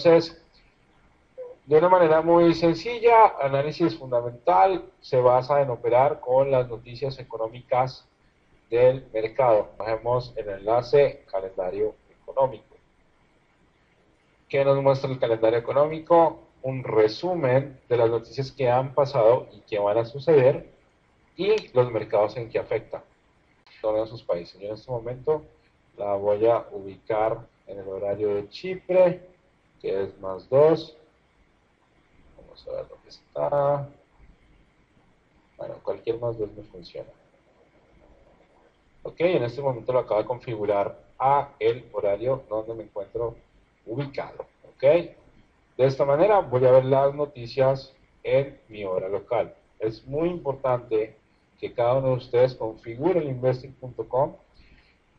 Entonces, de una manera muy sencilla, análisis fundamental se basa en operar con las noticias económicas del mercado. Cogemos el enlace calendario económico. ¿Qué nos muestra el calendario económico? Un resumen de las noticias que han pasado y que van a suceder y los mercados en que afectan todos sus países. Yo en este momento la voy a ubicar en el horario de Chipre, que es +2. Vamos a ver dónde está. Bueno, cualquier +2 me funciona. Ok, en este momento lo acabo de configurar a el horario donde me encuentro ubicado. Ok, de esta manera voy a ver las noticias en mi hora local. Es muy importante que cada uno de ustedes configure el investing.com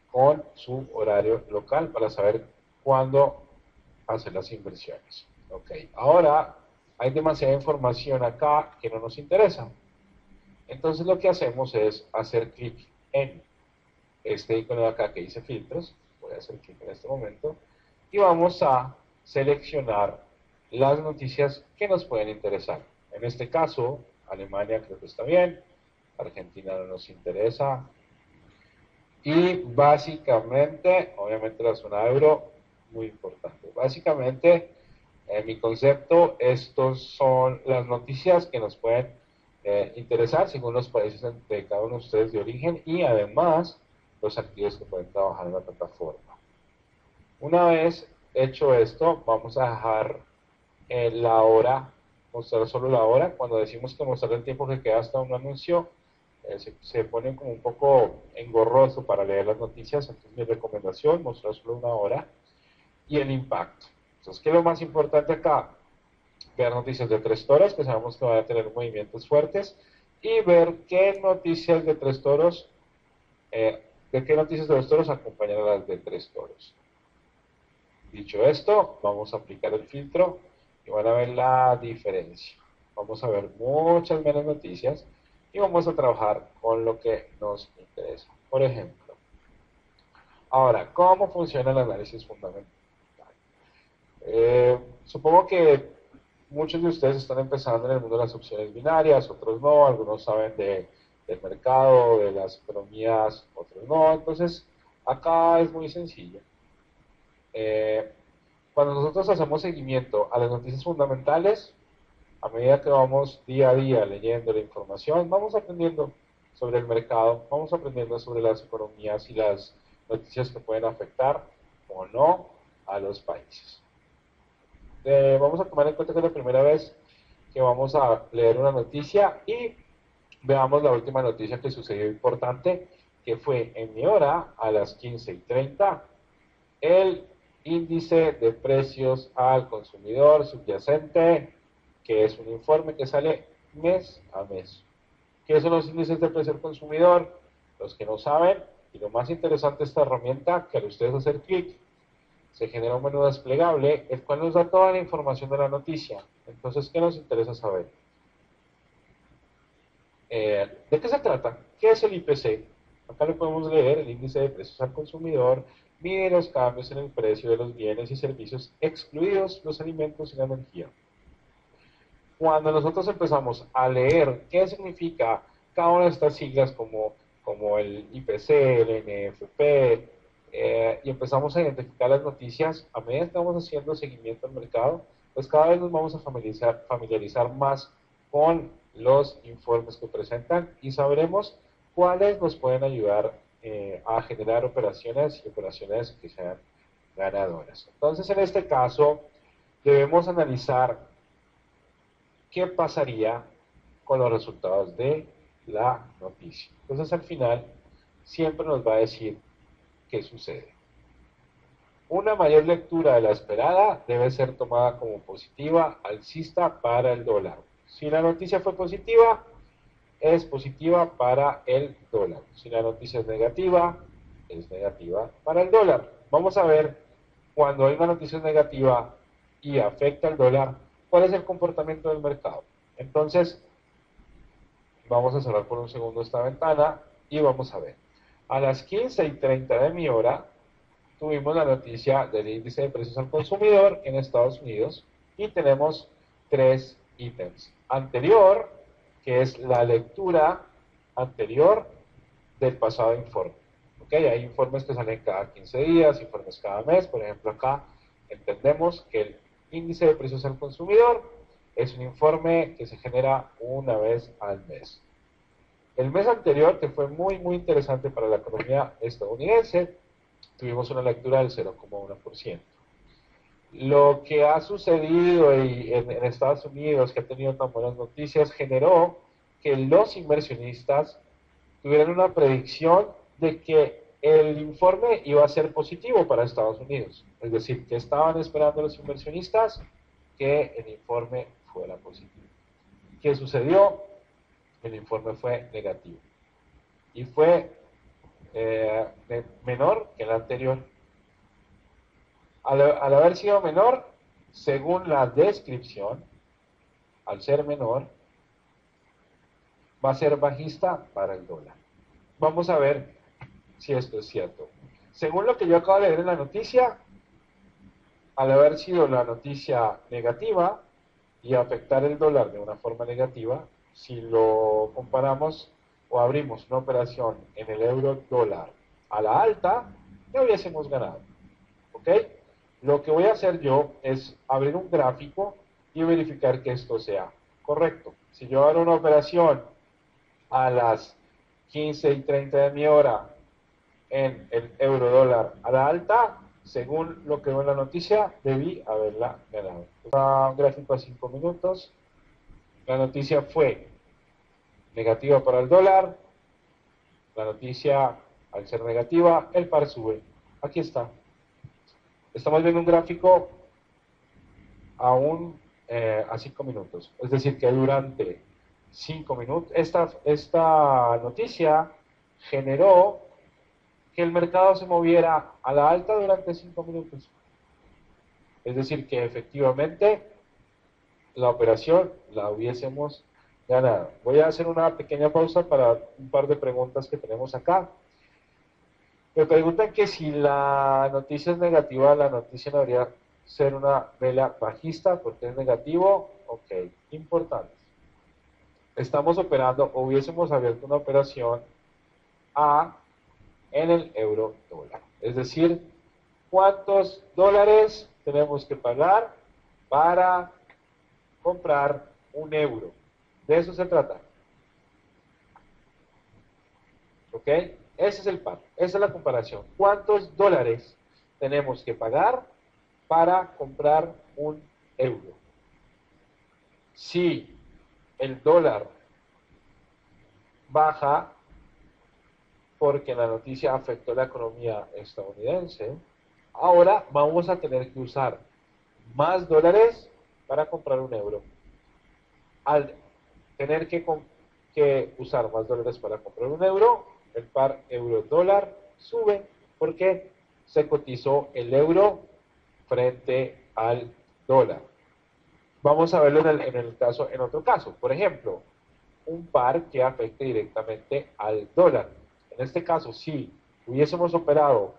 con su horario local para saber cuándo hacer las inversiones. Ok, ahora hay demasiada información acá que no nos interesa. Entonces lo que hacemos es hacer clic en este icono de acá que dice filtros. Voy a hacer clic en este momento y vamos a seleccionar las noticias que nos pueden interesar. En este caso, Alemania creo que está bien, Argentina no nos interesa, y básicamente, obviamente la zona euro, muy importante. Básicamente, en mi concepto, estos son las noticias que nos pueden interesar según los países de cada uno de ustedes de origen y además los activos que pueden trabajar en la plataforma. Una vez hecho esto, vamos a dejar la hora, mostrar solo la hora. Cuando decimos que mostrar el tiempo que queda hasta un anuncio, se pone como un poco engorroso para leer las noticias. Entonces mi recomendación, mostrar solo una hora. Y el impacto. Entonces, ¿qué es lo más importante acá? Ver noticias de 3 toros, que sabemos que van a tener movimientos fuertes, y ver qué noticias de 3 toros, de qué noticias de 2 toros acompañan a las de 3 toros. Dicho esto, vamos a aplicar el filtro y van a ver la diferencia. Vamos a ver muchas menos noticias y vamos a trabajar con lo que nos interesa. Por ejemplo, ahora, ¿cómo funciona el análisis fundamental? Supongo que muchos de ustedes están empezando en el mundo de las opciones binarias, otros no, algunos saben del mercado, de las economías, otros no. Entonces, acá es muy sencillo. Cuando nosotros hacemos seguimiento a las noticias fundamentales, a medida que vamos día a día leyendo la información, vamos aprendiendo sobre el mercado, vamos aprendiendo sobre las economías y las noticias que pueden afectar o no a los países. Vamos a tomar en cuenta que es la primera vez que vamos a leer una noticia y veamos la última noticia que sucedió importante, que fue en mi hora a las 15:30, el índice de precios al consumidor subyacente, que es un informe que sale mes a mes. ¿Qué son los índices de precio al consumidor? Los que no saben, y lo más interesante de esta herramienta, que al ustedes hacer clic, se genera un menú desplegable, el cual nos da toda la información de la noticia. Entonces, ¿qué nos interesa saber? ¿De qué se trata? ¿Qué es el IPC? Acá lo podemos leer, el índice de precios al consumidor, mide los cambios en el precio de los bienes y servicios, excluidos los alimentos y la energía. Cuando nosotros empezamos a leer qué significa cada una de estas siglas como el IPC, el NFP, y empezamos a identificar las noticias, a medida que estamos haciendo seguimiento al mercado, pues cada vez nos vamos a familiarizar más con los informes que presentan y sabremos cuáles nos pueden ayudar a generar operaciones y operaciones que sean ganadoras. Entonces, en este caso, debemos analizar qué pasaría con los resultados de la noticia. Entonces, al final, siempre nos va a decir qué sucede. Una mayor lectura de la esperada debe ser tomada como positiva, alcista para el dólar. Si la noticia fue positiva, es positiva para el dólar. Si la noticia es negativa para el dólar. Vamos a ver cuando hay una noticia negativa y afecta al dólar, cuál es el comportamiento del mercado. Entonces, vamos a cerrar por un segundo esta ventana y vamos a ver. A las 15:30 de mi hora, tuvimos la noticia del índice de precios al consumidor en Estados Unidos y tenemos tres ítems. Anterior, que es la lectura anterior del pasado informe. ¿Ok? Hay informes que salen cada 15 días, informes cada mes. Por ejemplo, acá entendemos que el índice de precios al consumidor es un informe que se genera una vez al mes. El mes anterior, que fue muy interesante para la economía estadounidense, tuvimos una lectura del 0,1%. Lo que ha sucedido en Estados Unidos, que ha tenido tan buenas noticias, generó que los inversionistas tuvieran una predicción de que el informe iba a ser positivo para Estados Unidos. Es decir, que estaban esperando los inversionistas que el informe fuera positivo. ¿Qué sucedió? El informe fue negativo. Y fue menor que el anterior. Al haber sido menor, según la descripción, al ser menor, va a ser bajista para el dólar. Vamos a ver si esto es cierto. Según lo que yo acabo de leer en la noticia, al haber sido la noticia negativa y afectar el dólar de una forma negativa, si lo comparamos o abrimos una operación en el euro dólar a la alta, ya hubiésemos ganado. ¿Ok? Lo que voy a hacer yo es abrir un gráfico y verificar que esto sea correcto. Si yo abro una operación a las 15:30 de mi hora en el euro dólar a la alta, según lo que veo en la noticia, debí haberla ganado. Un gráfico a 5 minutos. La noticia fue negativa para el dólar. La noticia, al ser negativa, el par sube. Aquí está. Estamos viendo un gráfico a 5 minutos. Es decir, que durante 5 minutos, esta noticia generó que el mercado se moviera a la alta durante 5 minutos. Es decir, que efectivamente la operación la hubiésemos ganado. Voy a hacer una pequeña pausa para un par de preguntas que tenemos acá. Me preguntan que si la noticia es negativa, la noticia no debería ser una vela bajista porque es negativo. Ok, importante. Estamos operando, o hubiésemos abierto una operación en el euro dólar. Es decir, ¿cuántos dólares tenemos que pagar para comprar un euro? De eso se trata. ¿Ok? Ese es el par, esa es la comparación. ¿Cuántos dólares tenemos que pagar para comprar un euro? Si el dólar baja porque la noticia afectó la economía estadounidense, ahora vamos a tener que usar más dólares para comprar un euro. Al tener que usar más dólares para comprar un euro, el par euro-dólar sube porque se cotizó el euro frente al dólar. Vamos a verlo en otro caso. Por ejemplo, un par que afecte directamente al dólar. En este caso, si hubiésemos operado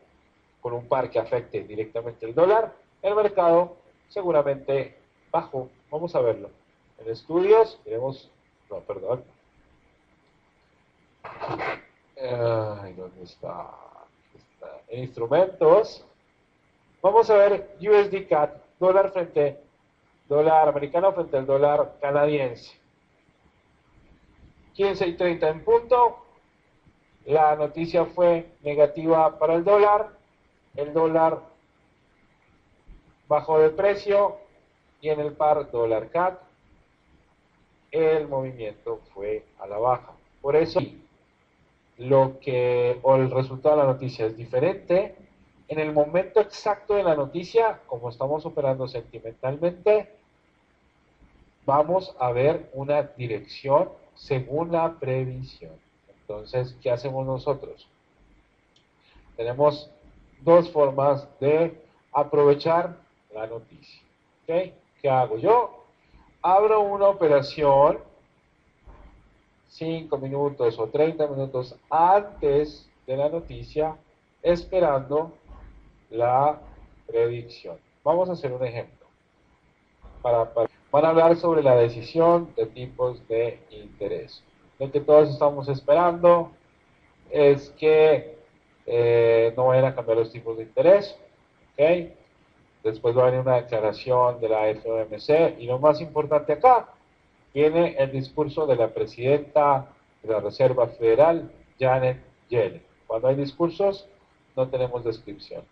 con un par que afecte directamente el dólar, el mercado seguramente bajó. Vamos a verlo. En estudios, tenemos, no, perdón. ¿Dónde está? En instrumentos, vamos a ver USD CAD, dólar americano frente al dólar canadiense. 15:30 en punto, la noticia fue negativa para el dólar bajó de precio y en el par dólar CAD el movimiento fue a la baja. Por eso el resultado de la noticia es diferente. En el momento exacto de la noticia, como estamos operando sentimentalmente, vamos a ver una dirección según la previsión. Entonces, ¿qué hacemos nosotros? Tenemos dos formas de aprovechar la noticia. ¿Ok? ¿Qué hago yo? Abro una operación 5 minutos o 30 minutos antes de la noticia, esperando la predicción. Vamos a hacer un ejemplo. Van a hablar sobre la decisión de tipos de interés. Lo que todos estamos esperando es que no vayan a cambiar los tipos de interés. ¿Okay? Después va a venir una declaración de la FOMC y lo más importante acá, viene el discurso de la presidenta de la Reserva Federal, Janet Yellen. Cuando hay discursos, no tenemos descripción.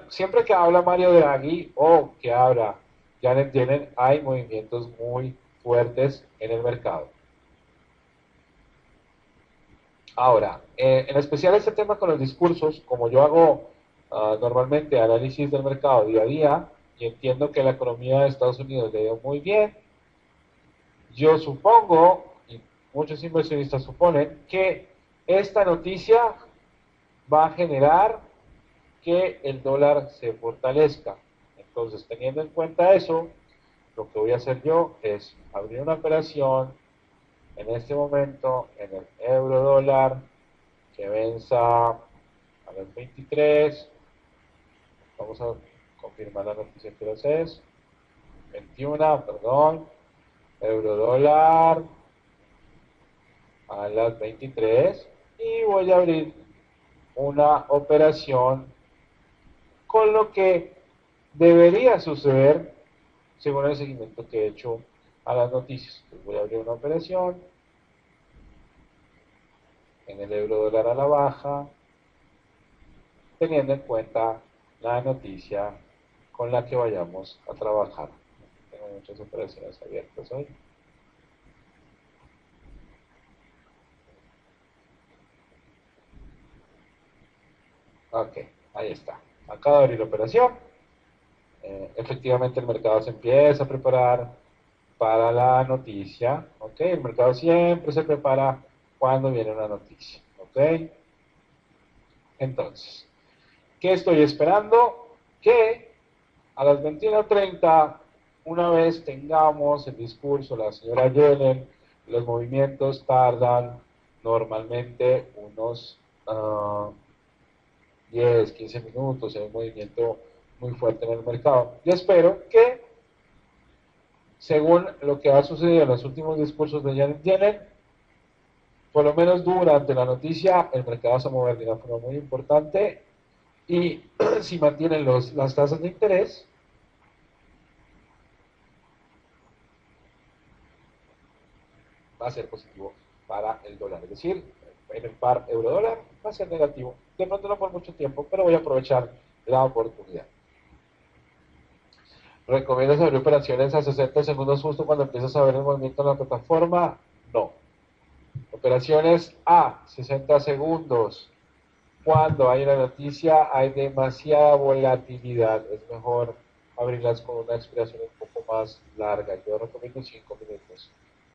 Siempre que habla Mario Draghi o que habla Janet Yellen, hay movimientos muy fuertes en el mercado. Ahora, en especial este tema con los discursos, como yo hago normalmente análisis del mercado día a día y entiendo que la economía de Estados Unidos le ha ido muy bien, yo supongo, y muchos inversionistas suponen, que esta noticia va a generar que el dólar se fortalezca. Entonces, teniendo en cuenta eso, lo que voy a hacer yo es abrir una operación en este momento en el euro dólar que venza a los 23. Vamos a confirmar la noticia que los es. 21, perdón. Euro dólar a las 23 y voy a abrir una operación con lo que debería suceder según el seguimiento que he hecho a las noticias. Entonces voy a abrir una operación en el euro dólar a la baja, teniendo en cuenta la noticia con la que vayamos a trabajar. Tengo muchas operaciones abiertas hoy. Ok, ahí está. Acabo de abrir la operación. Efectivamente el mercado se empieza a preparar para la noticia. Ok, el mercado siempre se prepara cuando viene una noticia. Ok. Entonces, ¿qué estoy esperando? Que a las 21:30, una vez tengamos el discurso de la señora Yellen, los movimientos tardan normalmente unos 10, 15 minutos, hay un movimiento muy fuerte en el mercado. Yo espero que, según lo que ha sucedido en los últimos discursos de Janet Yellen, por lo menos durante la noticia, el mercado se va a mover de una forma muy importante y si mantienen las tasas de interés, va a ser positivo para el dólar. Es decir, en el par euro-dólar va a ser negativo. De pronto no por mucho tiempo, pero voy a aprovechar la oportunidad. ¿Recomiendas abrir operaciones a 60 segundos justo cuando empiezas a ver el movimiento en la plataforma? No. Operaciones a 60 segundos. Cuando hay una noticia, hay demasiada volatilidad. Es mejor abrirlas con una expiración un poco más larga. Yo recomiendo 5 minutos.